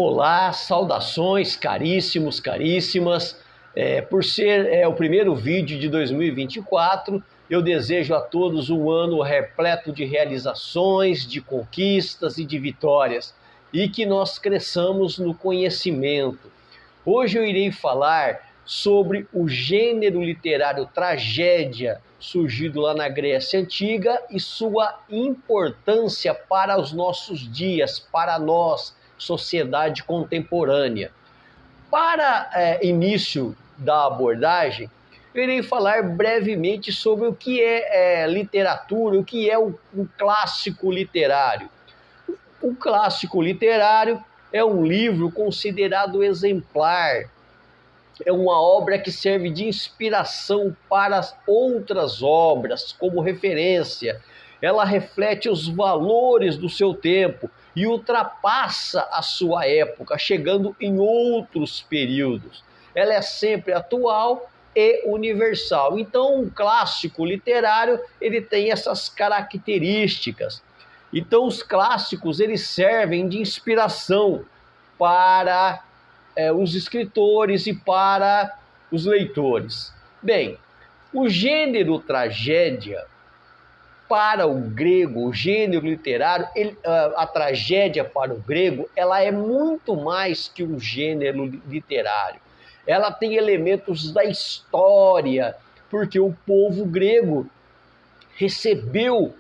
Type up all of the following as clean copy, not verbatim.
Olá, saudações caríssimos, caríssimas. Por ser o primeiro vídeo de 2024, eu desejo a todos um ano repleto de realizações, de conquistas e de vitórias, e que nós cresçamos no conhecimento. Hoje eu irei falar sobre o gênero literário tragédia, surgido lá na Grécia Antiga, e sua importância para os nossos dias, para nós, sociedade contemporânea. Para início da abordagem, eu irei falar brevemente sobre o que é literatura, o que é um clássico literário. O clássico literário é um livro considerado exemplar, é uma obra que serve de inspiração para outras obras, como referência. Ela reflete os valores do seu tempo e ultrapassa a sua época, chegando em outros períodos. Ela é sempre atual e universal. Então, um clássico literário, ele tem essas características. Então, os clássicos, eles servem de inspiração para os escritores e para os leitores. Bem, o gênero tragédia, para o grego, o gênero literário, a tragédia para o grego, ela é muito mais que um gênero literário. Ela tem elementos da história, porque o povo grego recebeu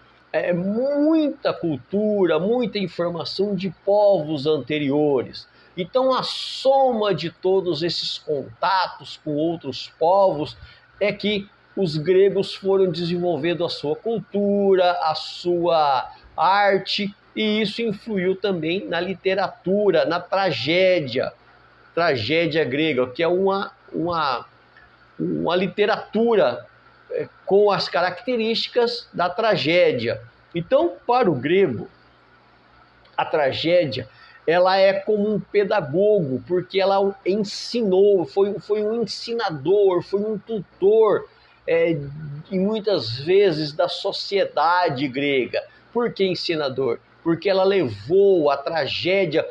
muita cultura, muita informação de povos anteriores. Então, a soma de todos esses contatos com outros povos é que os gregos foram desenvolvendo a sua cultura, a sua arte, e isso influiu também na literatura, na tragédia grega, que é uma literatura com as características da tragédia. Então, para o grego, a tragédia, ela é como um pedagogo, porque ela ensinou, foi um ensinador, foi um tutor, e muitas vezes da sociedade grega. Por que ensinador? Porque ela levou a tragédia,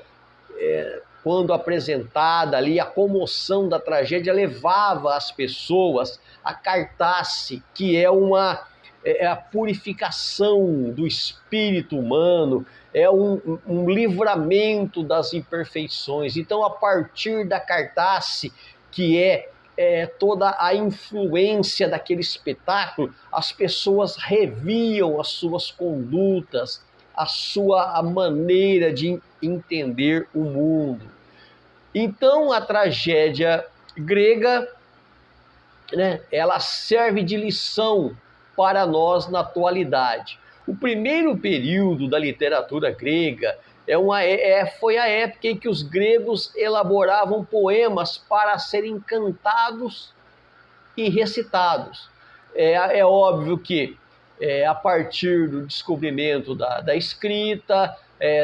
quando apresentada ali, a comoção da tragédia levava as pessoas a cartasse, que é a purificação do espírito humano, é um livramento das imperfeições. Então, a partir da cartasse, que é toda a influência daquele espetáculo, as pessoas reviam as suas condutas, a sua maneira de entender o mundo. Então, a tragédia grega, ela serve de lição para nós na atualidade. O primeiro período da literatura grega foi a época em que os gregos elaboravam poemas para serem cantados e recitados. É óbvio que a partir do descobrimento da escrita,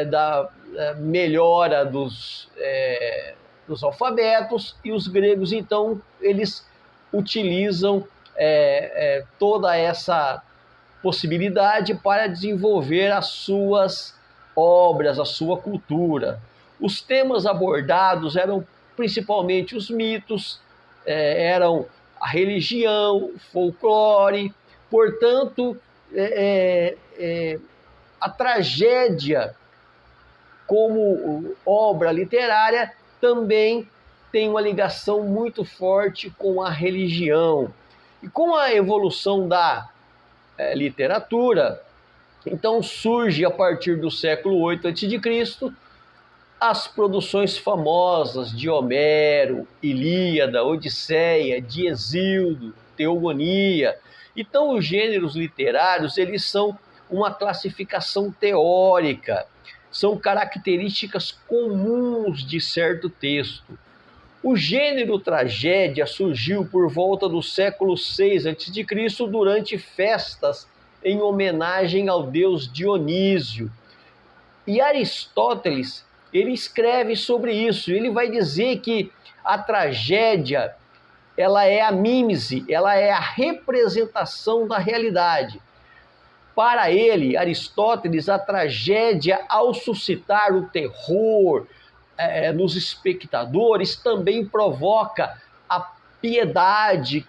da melhora dos alfabetos, e os gregos, então, eles utilizam toda essa possibilidade para desenvolver as suas obras, a sua cultura. Os temas abordados eram principalmente os mitos, eram a religião, o folclore. Portanto, a tragédia, como obra literária, também tem uma ligação muito forte com a religião. E com a evolução da literatura, então surge a partir do século 8 a.C. as produções famosas de Homero, Ilíada, Odisseia, de Hesíodo, Teogonia. Então, os gêneros literários, eles são uma classificação teórica, são características comuns de certo texto. O gênero tragédia surgiu por volta do século 6 a.C., durante festas em homenagem ao deus Dionísio. E Aristóteles, ele escreve sobre isso. Ele vai dizer que a tragédia, ela é a mímese, ela é a representação da realidade. Para ele, Aristóteles, a tragédia, ao suscitar o terror, nos espectadores também provoca a piedade,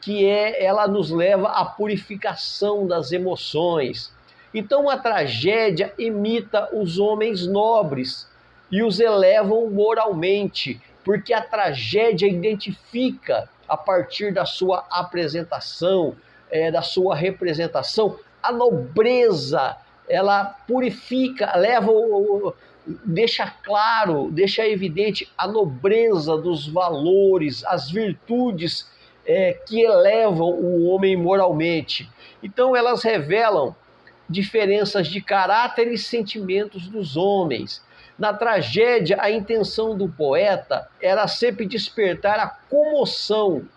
ela nos leva à purificação das emoções. Então a tragédia imita os homens nobres e os elevam moralmente, porque a tragédia identifica, a partir da sua apresentação, da sua representação, a nobreza. Ela purifica, deixa claro, deixa evidente a nobreza dos valores, as virtudes que elevam o homem moralmente. Então elas revelam diferenças de caráter e sentimentos dos homens. Na tragédia, a intenção do poeta era sempre despertar a comoção,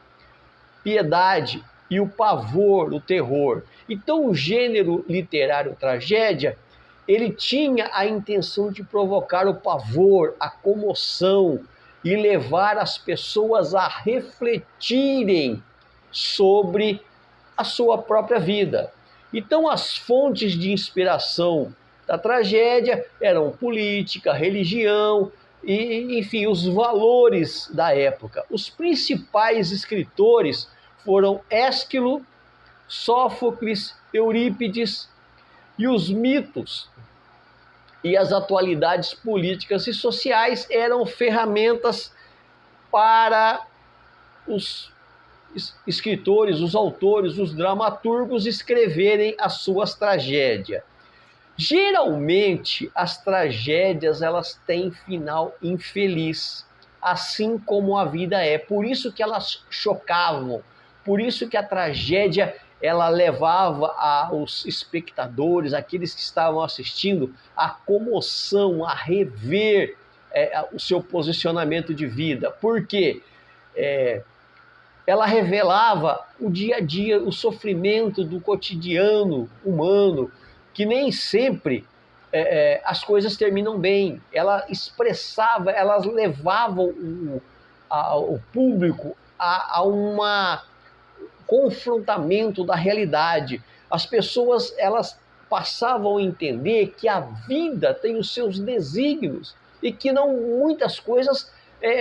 piedade e o pavor, o terror. Então o gênero literário tragédia, ele tinha a intenção de provocar o pavor, a comoção e levar as pessoas a refletirem sobre a sua própria vida. Então as fontes de inspiração da tragédia eram política, religião e, enfim, os valores da época. Os principais escritores foram Ésquilo, Sófocles, Eurípides, e os mitos e as atualidades políticas e sociais eram ferramentas para os escritores, os autores, os dramaturgos escreverem as suas tragédias. Geralmente, as tragédias elas têm final infeliz, assim como a vida é. Por isso que elas chocavam, por isso que a tragédia ela levava aos espectadores, aqueles que estavam assistindo, a comoção, a rever o seu posicionamento de vida. Por quê? Ela revelava o dia a dia, o sofrimento do cotidiano humano, que nem sempre as coisas terminam bem. Ela expressava, elas levavam o público a uma confrontamento da realidade. As pessoas elas passavam a entender que a vida tem os seus desígnios e que não muitas coisas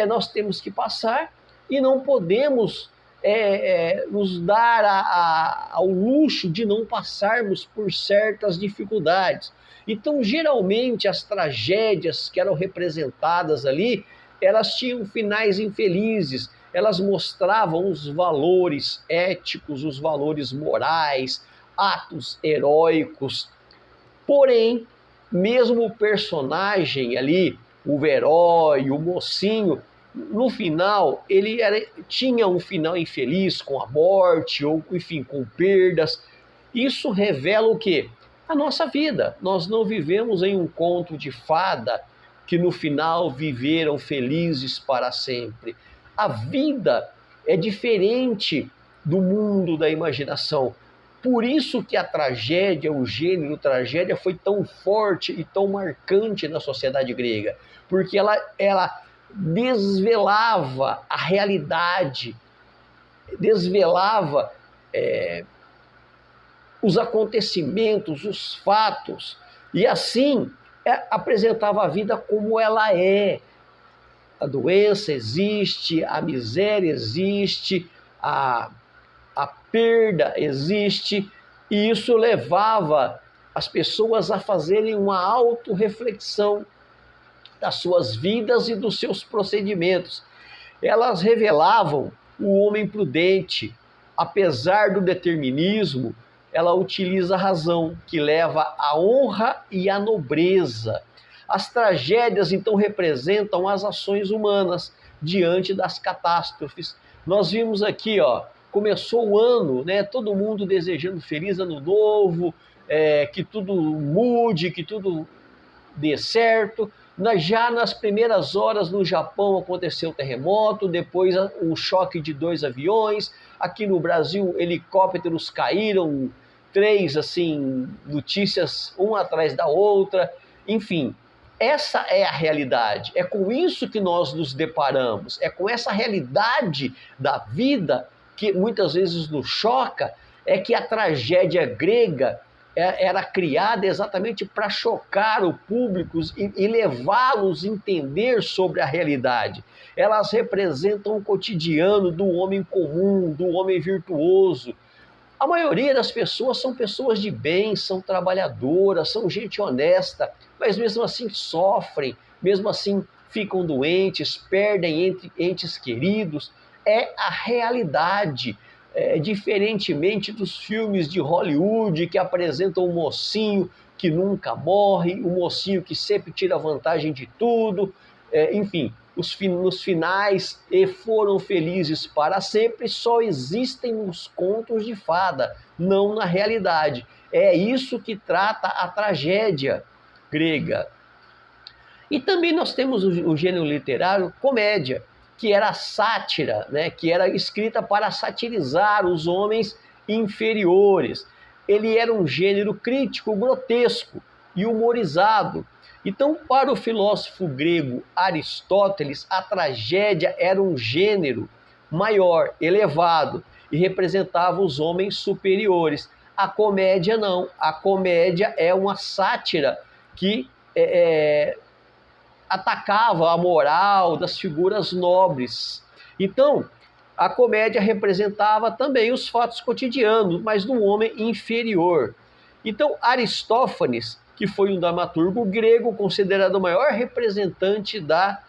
nós temos que passar e não podemos nos dar ao luxo de não passarmos por certas dificuldades. Então, geralmente, as tragédias que eram representadas ali, elas tinham finais infelizes, elas mostravam os valores éticos, os valores morais, atos heróicos. Porém, mesmo o personagem ali, o herói, o mocinho, no final, ele tinha um final infeliz, com a morte, ou enfim, com perdas. Isso revela o quê? A nossa vida. Nós não vivemos em um conto de fada que no final viveram felizes para sempre. A vida é diferente do mundo da imaginação. Por isso que a tragédia, o gênero tragédia, foi tão forte e tão marcante na sociedade grega. Porque ela desvelava a realidade, desvelava os acontecimentos, os fatos, e assim apresentava a vida como ela é. A doença existe, a miséria existe, a perda existe, e isso levava as pessoas a fazerem uma autorreflexão das suas vidas e dos seus procedimentos. Elas revelavam o homem prudente. Apesar do determinismo, ela utiliza a razão, que leva à honra e à nobreza. As tragédias, então, representam as ações humanas diante das catástrofes. Nós vimos aqui, começou o ano, né? Todo mundo desejando feliz ano novo, que tudo mude, que tudo dê certo. Já nas primeiras horas no Japão aconteceu um terremoto, depois um choque de 2 aviões. Aqui no Brasil, helicópteros caíram, 3 assim, notícias uma atrás da outra. Enfim, essa é a realidade. É com isso que nós nos deparamos. É com essa realidade da vida que muitas vezes nos choca, é que a tragédia grega era criada exatamente para chocar o público e levá-los a entender sobre a realidade. Elas representam o cotidiano do homem comum, do homem virtuoso. A maioria das pessoas são pessoas de bem, são trabalhadoras, são gente honesta, mas mesmo assim sofrem, mesmo assim ficam doentes, perdem entes queridos. É a realidade. Diferentemente dos filmes de Hollywood que apresentam o mocinho que nunca morre, o mocinho que sempre tira vantagem de tudo, enfim, nos finais foram felizes para sempre, só existem nos contos de fada, não na realidade. É isso que trata a tragédia grega. E também nós temos o gênero literário comédia, que era a sátira, né? Que era escrita para satirizar os homens inferiores. Ele era um gênero crítico, grotesco e humorizado. Então, para o filósofo grego Aristóteles, a tragédia era um gênero maior, elevado, e representava os homens superiores. A comédia não. A comédia é uma sátira que atacava a moral das figuras nobres. Então, a comédia representava também os fatos cotidianos, mas do homem inferior. Então, Aristófanes, que foi um dramaturgo grego, considerado o maior representante da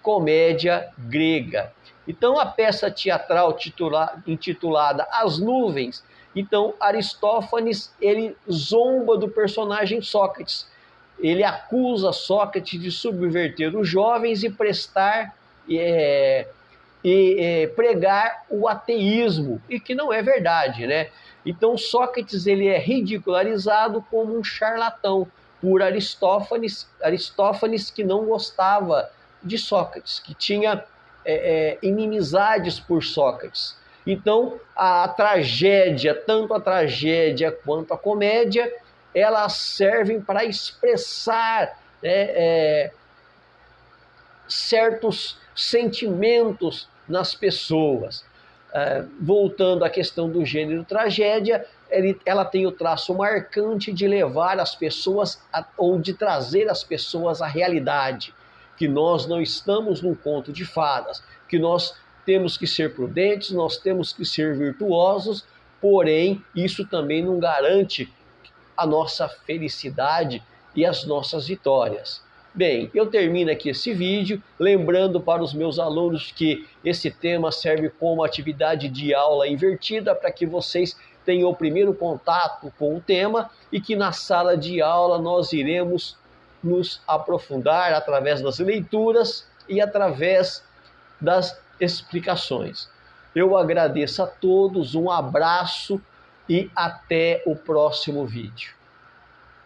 comédia grega. Então, a peça teatral intitulada As Nuvens, então Aristófanes, ele zomba do personagem Sócrates. Ele acusa Sócrates de subverter os jovens e pregar o ateísmo, e que não é verdade, né? Então Sócrates ele é ridicularizado como um charlatão por Aristófanes que não gostava de Sócrates, que tinha inimizades por Sócrates. Então a tragédia, tanto a tragédia quanto a comédia, elas servem para expressar certos sentimentos nas pessoas. Voltando à questão do gênero tragédia, ela tem o traço marcante de levar as pessoas, ou de trazer as pessoas à realidade, que nós não estamos num conto de fadas, que nós temos que ser prudentes, nós temos que ser virtuosos, porém, isso também não garante a nossa felicidade e as nossas vitórias. Bem, eu termino aqui esse vídeo, lembrando para os meus alunos que esse tema serve como atividade de aula invertida, para que vocês tenham o primeiro contato com o tema e que na sala de aula nós iremos nos aprofundar através das leituras e através das explicações. Eu agradeço a todos, um abraço e até o próximo vídeo.